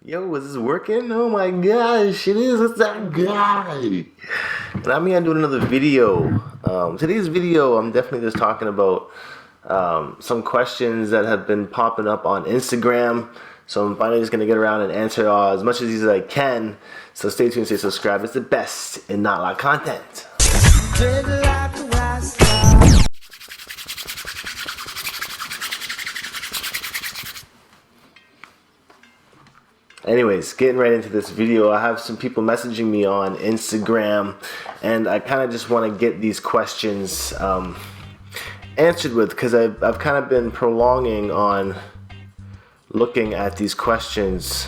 Yo, is this working? Oh my gosh, it is. It's that guy. And I'm here doing another video. Today's video, I'm definitely just talking about some questions that have been popping up on Instagram. So I'm finally just going to get around and answer as much of these as I can. So stay tuned, stay subscribed. It's the best in not like content. Anyways, getting right into this video, I have some people messaging me on Instagram, and I kind of just want to get these questions answered with, because I've kind of been prolonging on looking at these questions.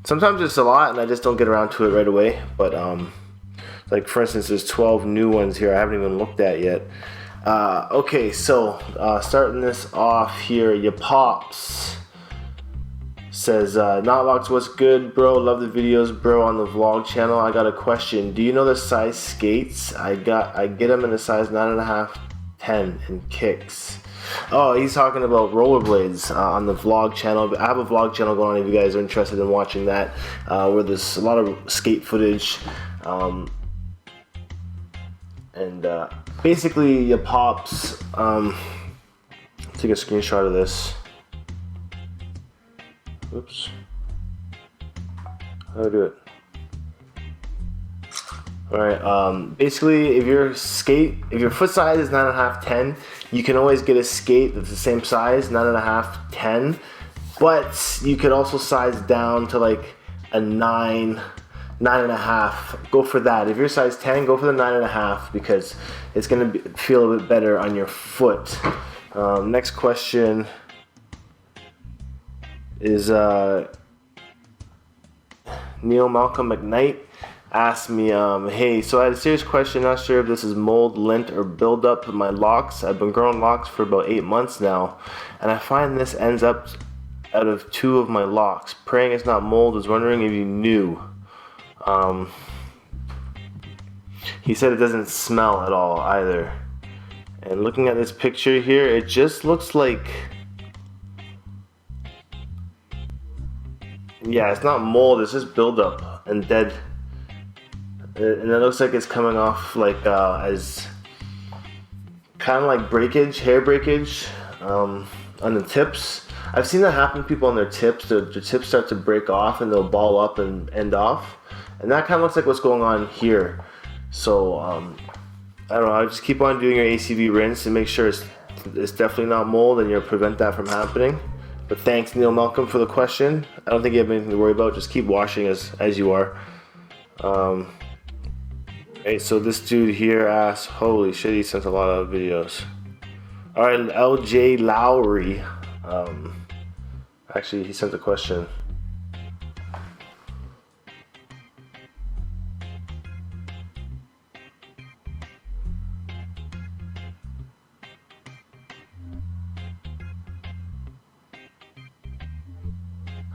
Sometimes it's a lot, and I just don't get around to it right away. But like for instance, there's 12 new ones here I haven't even looked at yet. Okay, so starting this off here, ya pops says, knotlocks, what's good, bro? Love the videos, bro, on the vlog channel. I got a question. Do you know the size skates? I get them in a size 9.5, 10 and kicks. Oh, he's talking about rollerblades on the vlog channel. I have a vlog channel going on if you guys are interested in watching that, where there's a lot of skate footage. Basically, your pops, take a screenshot of this. Oops. How do I do it? Alright, basically if your foot size is 9.5, 10, you can always get a skate that's the same size, 9.5, 10, but you could also size down to like a 9, 9.5. Go for that. If you're size 10, go for the 9.5 because it's gonna feel a bit better on your foot. Next question is Neil Malcolm McKnight asked me, hey, so I had a serious question, not sure if this is mold, lint, or buildup of my locks. I've been growing locks for about 8 months now, and I find this ends up out of 2 of my locks. Praying it's not mold, was wondering if you knew. He said it doesn't smell at all either. And looking at this picture here, it just looks like, yeah, it's not mold, it's just buildup and dead. And it looks like it's coming off like as kind of like breakage, hair breakage on the tips. I've seen that happen to people on their tips. Their tips start to break off and they'll ball up and end off. And that kind of looks like what's going on here. So I don't know, I just keep on doing your ACV rinse and make sure it's definitely not mold and you'll prevent that from happening. But thanks, Neil Malcolm, for the question. I don't think you have anything to worry about. Just keep washing as you are. Okay, so this dude here asks, holy shit, he sent a lot of videos. Alright, LJ Lowry. Actually, he sent a question.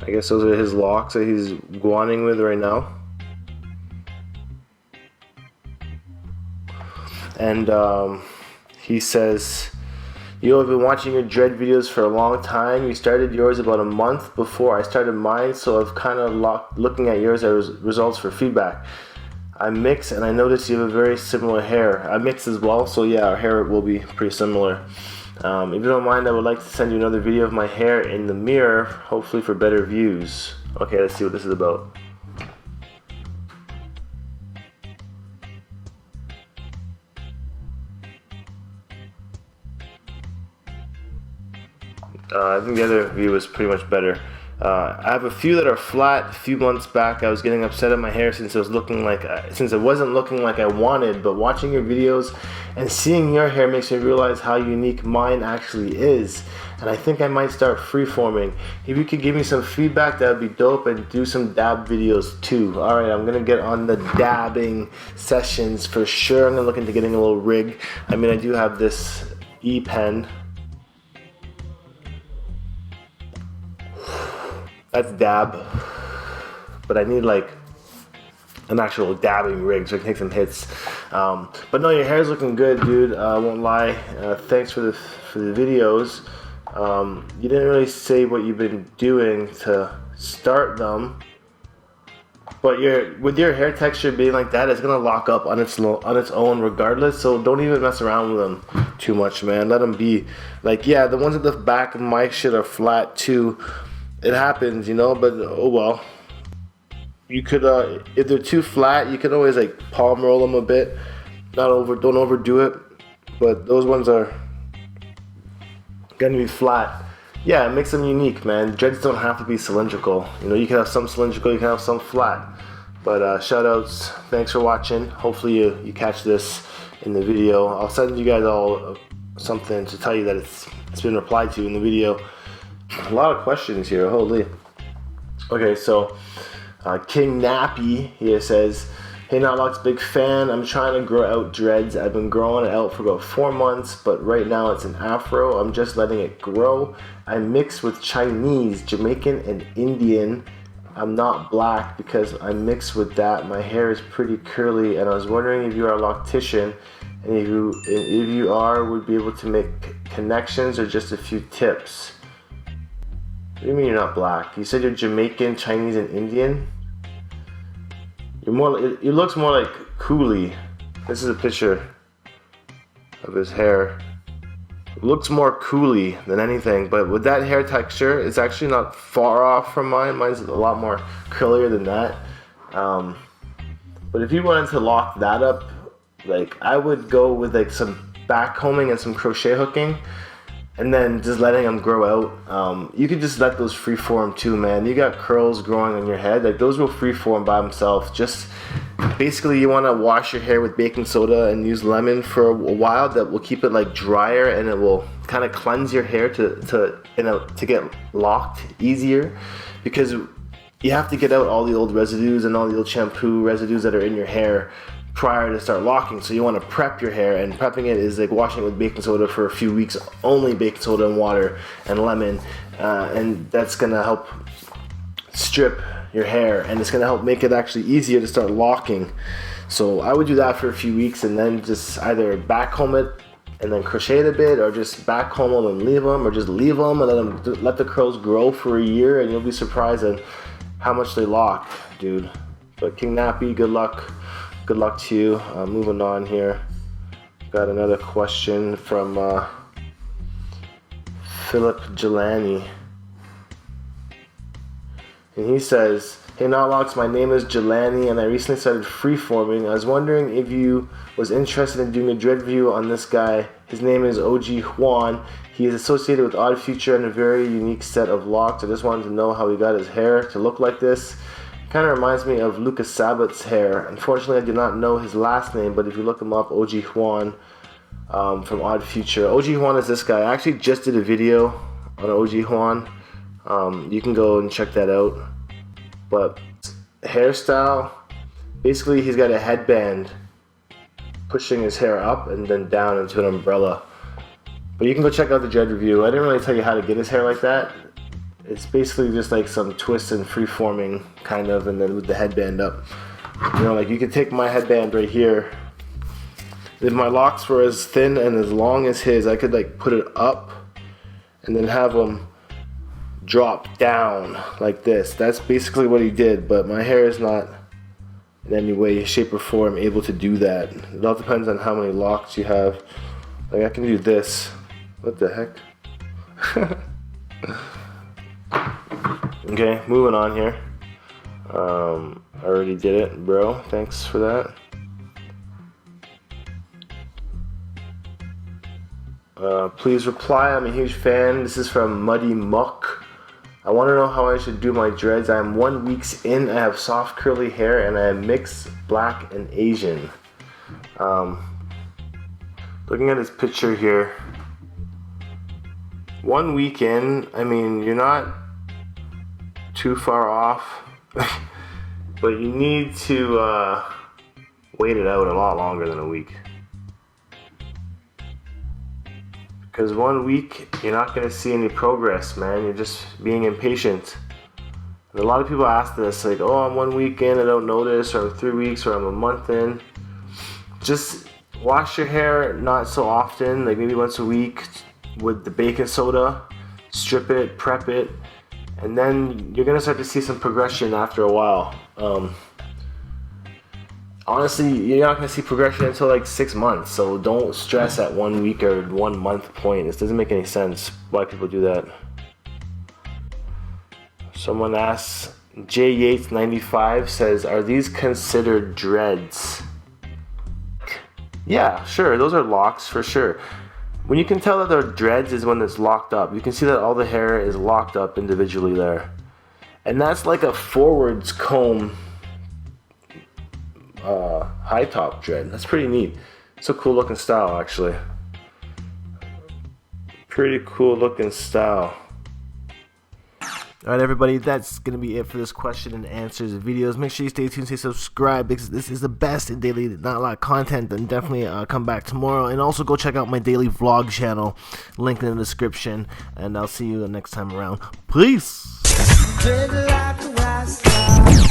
I guess those are his locks that he's guaning with right now. And he says, yo, I've been watching your dread videos for a long time. You started yours about a month before I started mine, so I've kind of looking at yours as results for feedback. I mix and I noticed you have a very similar hair. I mix as well, so yeah, our hair will be pretty similar. If you don't mind, I would like to send you another video of my hair in the mirror, hopefully for better views. Okay, let's see what this is about. I think the other view is pretty much better. I have a few that are flat. A few months back, I was getting upset at my hair since it wasn't looking like I wanted. But watching your videos and seeing your hair makes me realize how unique mine actually is. And I think I might start freeforming. If you could give me some feedback, that would be dope, and do some dab videos too. All right, I'm gonna get on the dabbing sessions for sure. I'm gonna look into getting a little rig. I mean, I do have this E-pen. That's dab, but I need like an actual dabbing rig so I can take some hits. But no, your hair's looking good, dude. I won't lie. Thanks for the videos. You didn't really say what you've been doing to start them, but with your hair texture being like that, it's gonna lock up on its own regardless. So don't even mess around with them too much, man. Let them be. Like, yeah, the ones at the back of my shit are flat too. It happens, you know. But oh well. You could, if they're too flat, you can always like palm roll them a bit. Don't overdo it. But those ones are gonna be flat. Yeah, it makes them unique, man. Dreads don't have to be cylindrical. You know, you can have some cylindrical, you can have some flat. But shout outs, thanks for watching. Hopefully you catch this in the video. I'll send you guys all something to tell you that it's been replied to in the video. A lot of questions here, holy. Okay, so King Nappy here says, hey knotlocks, big fan. I'm trying to grow out dreads. I've been growing it out for about 4 months, but right now it's an afro. I'm just letting it grow. I mix with Chinese, Jamaican, and Indian. I'm not black because I mix with that. My hair is pretty curly, and I was wondering if you are a loctician, and if you are, would be able to make connections or just a few tips. What do you mean you're not black? You said you're Jamaican, Chinese, and Indian? It looks more like Cooley. This is a picture of his hair. It looks more Cooley than anything, but with that hair texture, it's actually not far off from mine. Mine's a lot more curlier than that. But if you wanted to lock that up, like I would go with like some back combing and some crochet hooking, and then just letting them grow out. You could just let those freeform too, man. You got curls growing on your head, like those will freeform by themselves. Just basically you want to wash your hair with baking soda and use lemon for a while. That will keep it like drier, and it will kind of cleanse your hair to get locked easier, because you have to get out all the old residues and all the old shampoo residues that are in your hair prior to start locking. So you want to prep your hair, and prepping it is like washing it with baking soda for a few weeks, only baking soda and water and lemon, and that's gonna help strip your hair, and it's gonna help make it actually easier to start locking. So I would do that for a few weeks, and then just either back comb it and then crochet it a bit, or just back comb them and leave them, or just leave them and let the curls grow for a year, and you'll be surprised at how much they lock, dude. But King Nappy, good luck. Good luck to you. Moving on here. Got another question from Philip Jelani. And he says, hey knotlocks, my name is Jelani and I recently started freeforming. I was wondering if you was interested in doing a dread review on this guy. His name is OG Juan. He is associated with Odd Future and a very unique set of locks. I just wanted to know how he got his hair to look like this. Kind of reminds me of Lucas Sabat's hair. Unfortunately, I did not know his last name, but if you look him up, OG Juan from Odd Future. OG Juan is this guy. I actually just did a video on OG Juan. You can go and check that out. But hairstyle, basically he's got a headband pushing his hair up and then down into an umbrella. But you can go check out the dread review. I didn't really tell you how to get his hair like that. It's basically just like some twists and free-forming kind of, and then with the headband up. You know, like you could take my headband right here. If my locks were as thin and as long as his, I could like put it up and then have them drop down like this. That's basically what he did, but my hair is not in any way, shape, or form able to do that. It all depends on how many locks you have. Like I can do this. What the heck? Okay, moving on here. I already did it, bro. Thanks for that. Please reply. I'm a huge fan. This is from Muddy Muck. I want to know how I should do my dreads. I am 1 week in. I have soft curly hair and I am mixed black and Asian. Looking at this picture here. 1 week in, I mean, you're not too far off, but you need to wait it out a lot longer than a week. Because 1 week, you're not going to see any progress, man. You're just being impatient. And a lot of people ask this, like, oh, I'm 1 week in, I don't notice, or I'm 3 weeks, or I'm a month in. Just wash your hair not so often, like maybe once a week with the baking soda. strip it, prep it, and then you're gonna start to see some progression after a while. Honestly, you're not gonna see progression until like 6 months, so don't stress at 1 week or 1 month point. This doesn't make any sense why people do that. Someone asks, J Yates 95 says, are these considered dreads? Yeah, sure, those are locks for sure. When you can tell that they're dreads is when it's locked up. You can see that all the hair is locked up individually there. And that's like a forwards comb high top dread. That's pretty neat. It's a cool looking style actually. Pretty cool looking style. Alright everybody, that's going to be it for this question and answers videos. Make sure you stay tuned, stay subscribed, because this is the best in daily not a lot content. And definitely come back tomorrow. And also go check out my daily vlog channel, link in the description. And I'll see you the next time around. Peace!